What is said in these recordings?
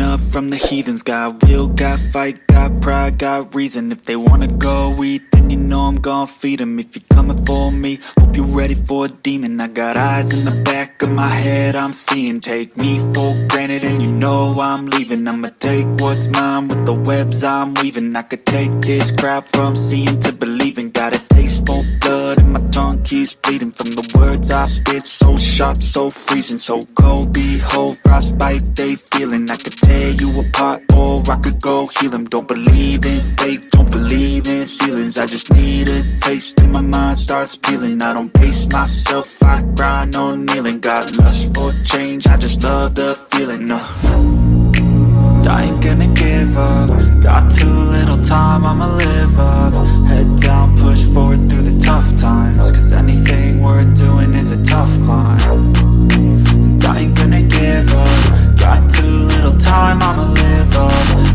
up from the heathens. Got will, got fight, got pride, got reason. If they wanna go eat, then you know I'm gon' feed them. If you're coming for me, hope you're ready for a demon. I got eyes in the back of my head, I'm seeing. Take me for granted and you know I'm leaving. I'ma take what's mine with the webs I'm weaving. I could take this crowd from seeing to believing. Got a taste for blood and my tongue keeps bleeding. From the words I spit, so sharp, so freezing, so cold. Behold, frostbite they feeling. I could tear you apart or I could go heal them. Don't believe in fate, don't believe in ceilings. I just need a taste and my mind starts peeling. I don't pace myself, I grind on kneeling. Got lust for change, I just love the feeling. I ain't gonna give up. Got too little time, I'ma live up. Head down, push forward through the tough times. Cause anything worth doing is a tough climb. And I ain't gonna give up. Got too little time, I'ma live up.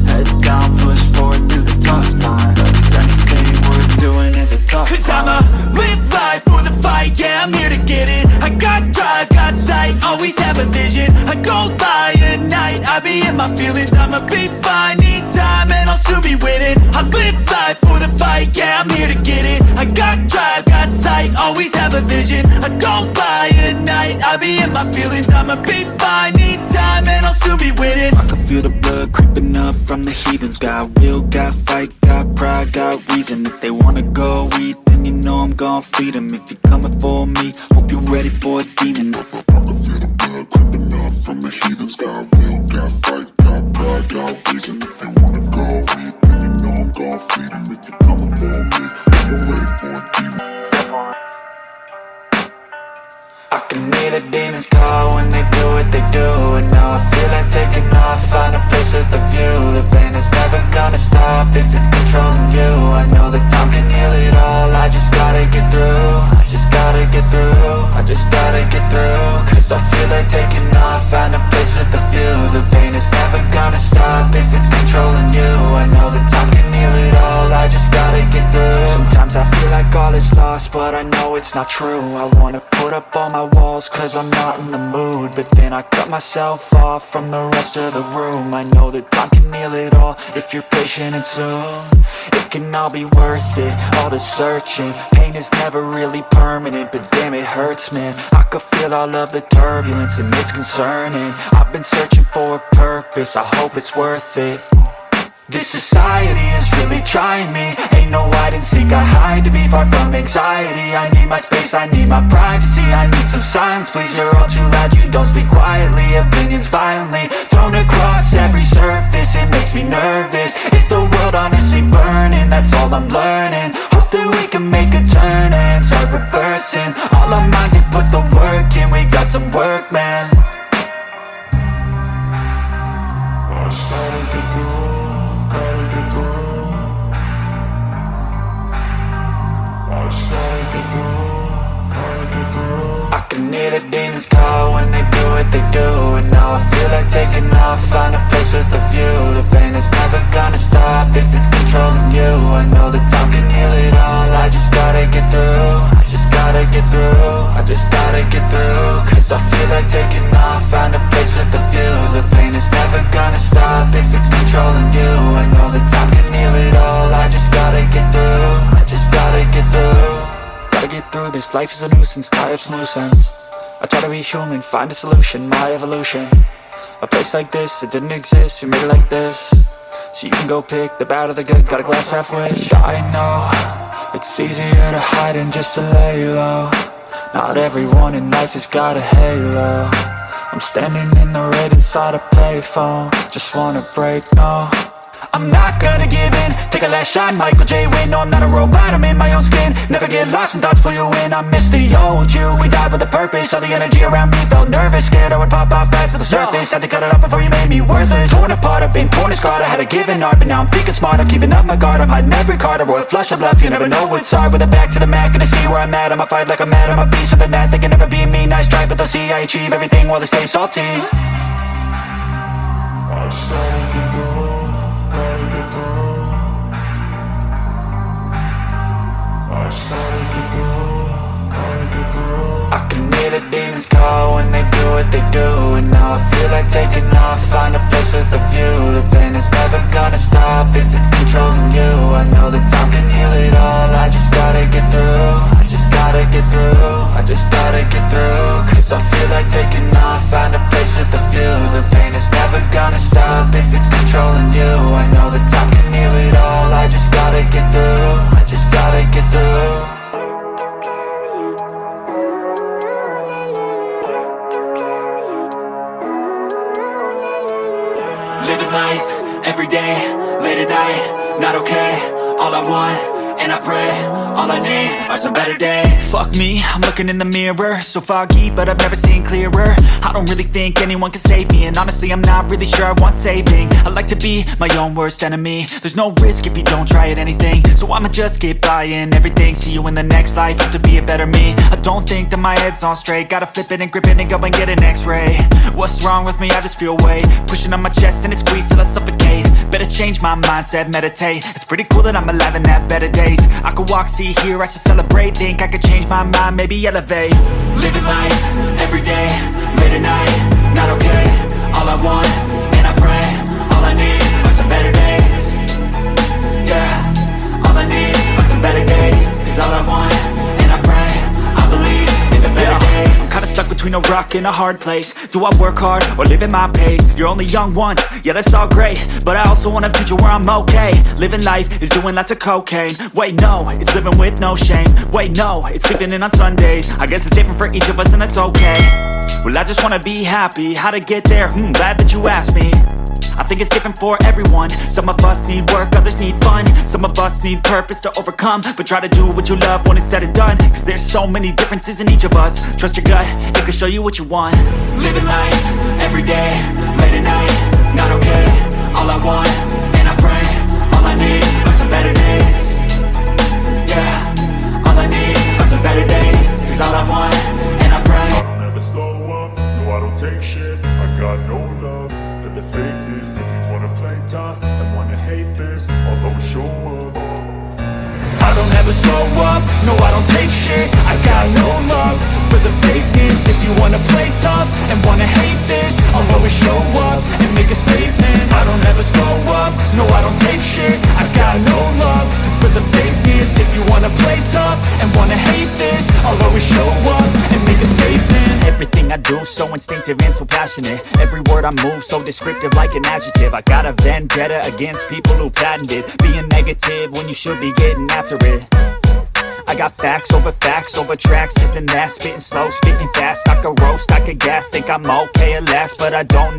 Head down, push forward through the tough times. Cause anything worth doing is a tough climb. Cause I'ma live life for the fight, yeah, I'm here to get it. I got drive, got sight, always have a vision. I go by at night, I be in my feelings. I'ma be fine, need time, and I'll soon be winning. I live life for the fight, yeah, I'm here to get it. I got drive, got sight, always have a vision. I go by at night, I be in my feelings. I'ma be fine, need time, and I'll soon be winning. I can feel the blood creeping up from the heathens. Got will, got fight, got pride, got reason. If they wanna go eat, then you know I'm gon' feed them. If you're coming for me, hope you're ready for a demon. I can feel the blood creeping up from the heathens. Got will, got fight, got pride, got reason. If they wanna go eat, then you know I'm gon' feed them. If you're coming for me, hope you're ready for a demon. I can hear the demons call when they do what they do. And now I feel like taking off, find a place with a view. The pain is never gonna stop if it's controlling you. I know that time can heal it all, I just gotta get through. I just gotta get through, I just gotta get through. Cause I feel like taking off, find a place with a view. The pain is never gonna stop if it's controlling you. I know that time can heal it all, I just gotta get through. Sometimes I feel like all is lost, but I know it's not true. I wanna put up all my walls cause I'm not in the mood. But then I cut myself off from the rest of the room. I know that time can heal it all if you're patient and soon. It can all be worth it, all the searching. Pain is never really permanent, but damn it hurts, man. I could feel all of the turbulence and it's concerning. I've been searching for a purpose, I hope it's worth it. This society is really trying me. Ain't no hide and seek, I hide to be far from anxiety. I need my space, I need my privacy. I need some silence, please, you're all too loud. You don't speak quietly, opinions violently thrown across every surface. It makes me nervous, is the world honestly burning? That's all I'm learning. Hope that we can make a turn and start reversing. All our minds, they put the work in. We got some work, man. I started to go. I can hear the demons call when they do what they do. And now I feel like taking off, find a place with a view. The pain is never gonna stop if it's controlling you. I know that time can heal it all, I just gotta get through. I just gotta get through, I just gotta get through. Cause I feel like taking off, find a place with a view. The pain is never gonna stop if it's controlling you. I know that time can heal it all, I just gotta get through. I just gotta get through. Gotta get through this, life is a nuisance, tie up some loose ends. I try to be human, find a solution, my evolution. A place like this, it didn't exist, we made it like this. So you can go pick the bad or the good, got a glass halfway. I know, it's easier to hide than just to lay low. Not everyone in life has got a halo. I'm standing in the red inside a payphone. Just wanna break, no, I'm not gonna give in. Take a last shot, Michael J. Win. No, I'm not a robot, I'm in my own skin. Never get lost when thoughts pull you in. I miss the old you, we died with a purpose. All the energy around me felt nervous, scared I would pop off fast to the surface. Had to cut it off before you made me worthless. Torn apart, I've been torn and scarred. I had a given art, but now I'm thinking smart. I'm keeping up my guard, I'm hiding every card. A royal flush of love, you never know what's hard. With a back to the mat, gonna see where I'm at. I'ma fight like I'm mad, I'ma be something that they can never be me. Nice try, but they'll see I achieve everything while they stay salty. I started to go. I can hear the demons call when they do what they do. And now I feel like taking off, find a place with a view. pain is never gonna stop if it's controlling you. I know that time can heal it all, I just gotta get through. I just gotta get through, I just gotta get through. Cause I feel like taking off, find a place with a view. The pain is never gonna stop if it's controlling you. I know that time can heal it all, I just gotta get through. I just gotta get through. Living life, everyday, late at night, not okay. All I want, and I pray, all I need are some better days. Fuck me, I'm looking in the mirror, so foggy, but I've never seen clearer. I don't really think anyone can save me, and honestly I'm not really sure I want saving. I like to be my own worst enemy. There's no risk if you don't try at anything, so I'ma just get buying everything. See you in the next life, have to be a better me. I don't think that my head's on straight, gotta flip it and grip it and go and get an x-ray. What's wrong with me? I just feel weight pushing on my chest and it squeezes till I suffocate. Better change my mindset, meditate. It's pretty cool that I'm alive and have better days. I could walk, see, hear, I should celebrate. Think I could change my mind, maybe elevate. Living life, everyday, late at night, not okay. All I want, and I pray, all I need are some better days. Yeah, all I need are some better days. Cause all I want, and I pray, I believe in the better days. I'm kinda stuck between a rock and a hard place. Do I work hard or live at my pace? You're only young once, yeah that's all great, but I also want a future where I'm okay. Living life is doing lots of cocaine. Wait no, it's living with no shame. Wait no, it's sleeping in on Sundays. I guess it's different for each of us and that's okay. Well I just wanna be happy, how to get there? Glad that you asked me. I think it's different for everyone. Some of us need work, others need fun. Some of us need purpose to overcome. But try to do what you love when it's said and done. Cause there's so many differences in each of us. Trust your gut, it can show you what you want. Living life, everyday, late at night, not okay. All I want, and I pray, all I need are some better days. Yeah, all I need are some better days. Cause all I want, and I pray. I'll never slow up, no I don't take shit. I got no love for the fakeness. If you wanna play tough and wanna hate this, I'll always show up. I don't ever slow up, no I don't take shit. I got no love for the fakeness. If you wanna play tough and wanna hate this, I'll always show up and make a statement. I don't ever slow up, no I don't take shit. I got no love for the fakeness. If you wanna play tough and wanna hate this, I'll always show up and make a statement. Everything I do so instinctive and so passionate. Every word I move so descriptive like an adjective. I got a vendetta against people who patented being negative when you should be getting after it. I got facts over tracks, this and that. Spitting slow, spitting fast, I could roast, I could gas. Think I'm okay at last, but I don't